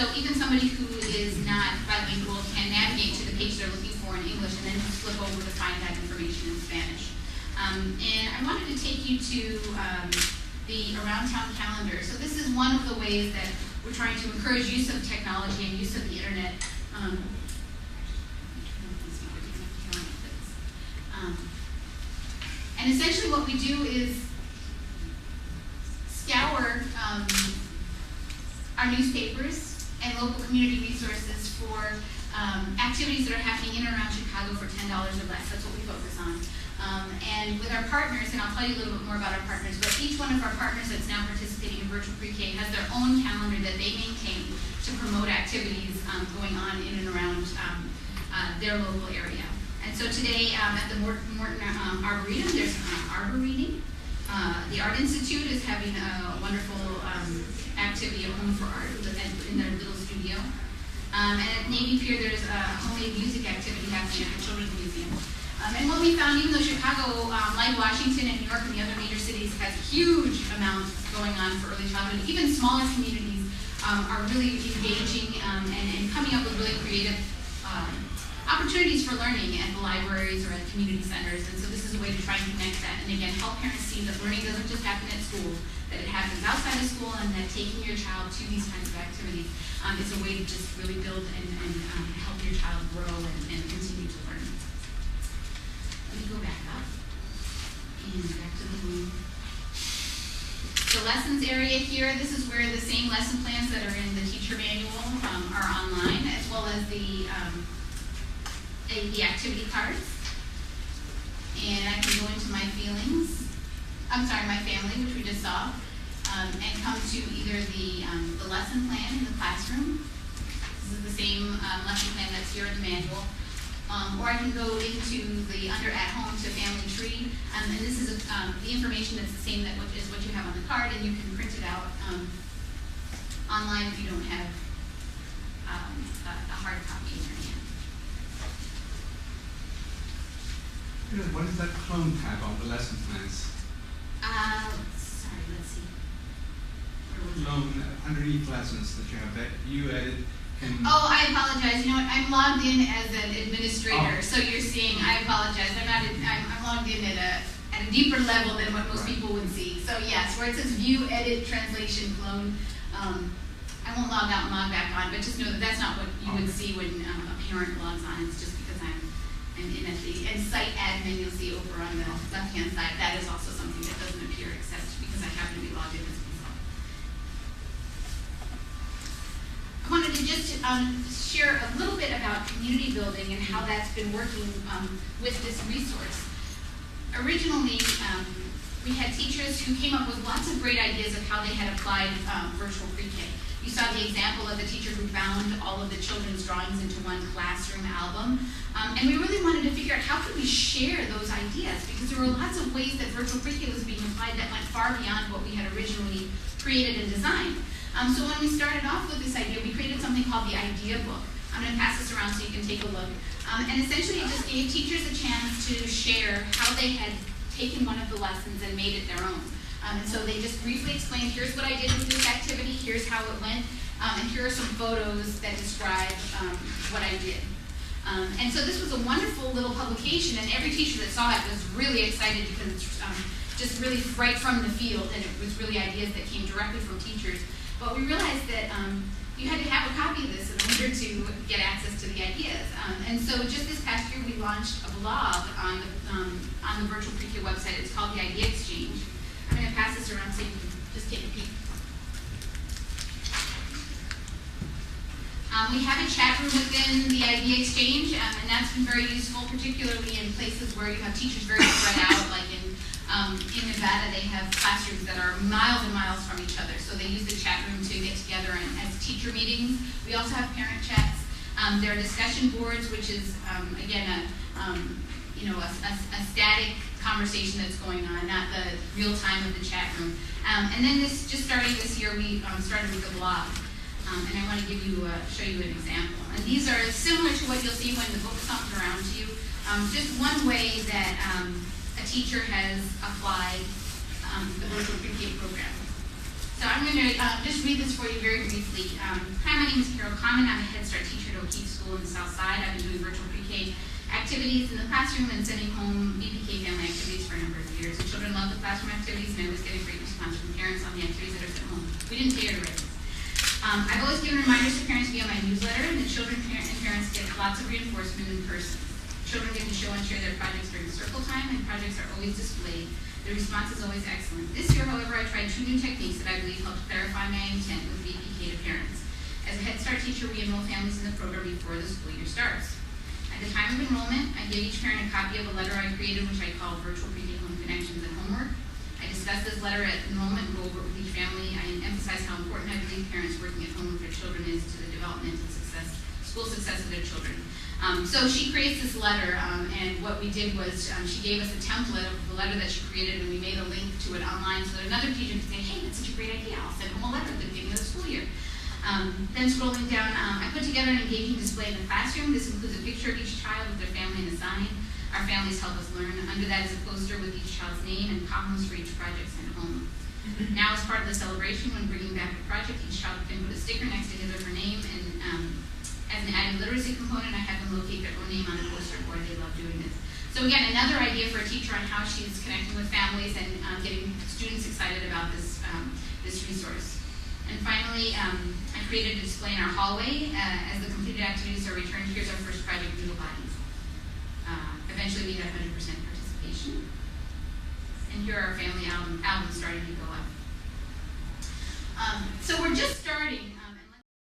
So even somebody who is not bilingual can navigate to the page they're looking for in English and then flip over to find that information in Spanish. And I wanted to take you to the Around Town calendar. So this is one of the ways that we're trying to encourage use of technology and use of the internet. And essentially what we do is scour our newspapers and local community resources for activities that are happening in and around Chicago for $10 or less. That's what we focus on. And with our partners, and I'll tell you a little bit more about our partners, but each one of our partners that's now participating in virtual pre-K has their own calendar that they maintain to promote activities going on in and around their local area. And so today at the Morton Arboretum, there's arbor reading. The Art Institute is having a wonderful activity at Home for Art in their little studio. And at Navy Pier, there's a homemade music activity happening at the Children's Museum. And what we found, even though Chicago, like Washington and New York and the other major cities, has huge amounts going on for early childhood, even smaller communities are really engaging and coming up with really creative opportunities for learning at the libraries or at community centers. And so this is a way to try and connect that and again help parents see that learning doesn't just happen at school, that it happens outside of school, and that taking your child to these kinds of activities is a way to just really build and help your child grow and continue to learn. Let me go back up and back to the room. The lessons area here, this is where the same lesson plans that are in the teacher manual are online, as well as the activity cards. And I can go into my feelings, my family, which we just saw, and come to either the lesson plan in the classroom. This is the same lesson plan that's here in the manual. Or I can go into the under at home to family tree, and this is the information that's the same as what you have on the card, and you can print it out online if you don't have a hard copy in your hand. What is that clone tab on the lesson plans? Sorry, let's see. Clone underneath lessons that you have that you edit. Oh, I apologize. You know what? I'm logged in as an administrator, Oh. so you're seeing. I apologize. I'm logged in at a deeper level than what most people would see. So yes, where it says View, Edit, Translation, Clone. I won't log out and log back on, but just know that that's not what you would see when a parent logs on. It's just because I'm in at the site admin. You'll see over on the left-hand side. That is also something that doesn't appear except because I happen to be logged in as myself. I wanted to just share a little bit about community building and how that's been working with this resource. Originally, we had teachers who came up with lots of great ideas of how they had applied virtual pre-K. You saw the example of the teacher who found all of the children's drawings into one classroom album. And we really wanted to figure out how could we share those ideas, because there were lots of ways that virtual pre-K was being applied that went far beyond what we had originally created and designed. So when we started off with this idea, we created something called the idea book. I'm going to pass this around so you can take a look. And essentially it just gave teachers a chance to share how they had taken one of the lessons and made it their own. And so they just briefly explained, here's what I did with this activity, here's how it went, and here are some photos that describe what I did. And so this was a wonderful little publication, and every teacher that saw it was really excited because it's just really right from the field, and it was really ideas that came directly from teachers. But we realized that you had to have a copy of this in order to get access to the ideas. And so just this past year, we launched a blog on the virtual pre-K website. It's called the Idea Exchange. I'm going to pass this around so you can just take a peek. We have a chat room within the Idea Exchange, and that's been very useful, particularly in places where you have teachers very spread out, like in Nevada, they have classrooms that are miles and miles from each other, so they use the chat room to get together as teacher meetings. We also have parent chats. There are discussion boards, which is, again, a static conversation that's going on, not the real time of the chat room. And then just starting this year, we started with a blog. And I want to show you an example. And these are similar to what you'll see when the book comes around to you. Just one way that a teacher has applied the virtual pre-K program. So I'm going to just read this for you very briefly. Hi, my name is Carol Common. I'm a Head Start teacher at O'Keefe School in the South Side. I've been doing virtual pre-K activities in the classroom and sending home BPK family activities for a number of years. The children love the classroom activities, and I always get a great response from parents on the activities that are sent home. We didn't pay her to write this. I've always given reminders to parents via my newsletter, and the children and parents get lots of reinforcement in person. Children get to show and share their projects during circle time, and projects are always displayed. The response is always excellent. This year, however, I tried 2 new techniques that I believe helped clarify my intent with BPK to parents. As a Head Start teacher, we enroll families in the program before the school year starts. At the time of enrollment, I gave each parent a copy of a letter I created, which I called Virtual Pre-K Home Connections and Homework. I discussed this letter at enrollment and go over it with each family. I emphasized how important I believe parents working at home with their children is to the developmental success, school success of their children. So she creates this letter, and what we did was she gave us a template of the letter that she created, and we made a link to it online so that another teacher could say, hey, that's such a great idea. I'll send home a letter at the beginning of the school year. Then scrolling down, I put together an engaging display in the classroom. This includes a picture of each child with their family and a sign. Our families help us learn. Under that is a poster with each child's name and columns for each project sent home. Now, as part of the celebration, when bringing back a project, each child can put a sticker next to his or her name, and as an added literacy component, I have them locate their own name on the poster board. They love doing this. So again, another idea for a teacher on how she's connecting with families and getting students excited about this, this resource. And finally, I created a display in our hallway. As the completed activities are returned, here's our first project, Noodle Bodies. Eventually, we had 100% participation. And here are our family albums starting to go up. So we're just starting.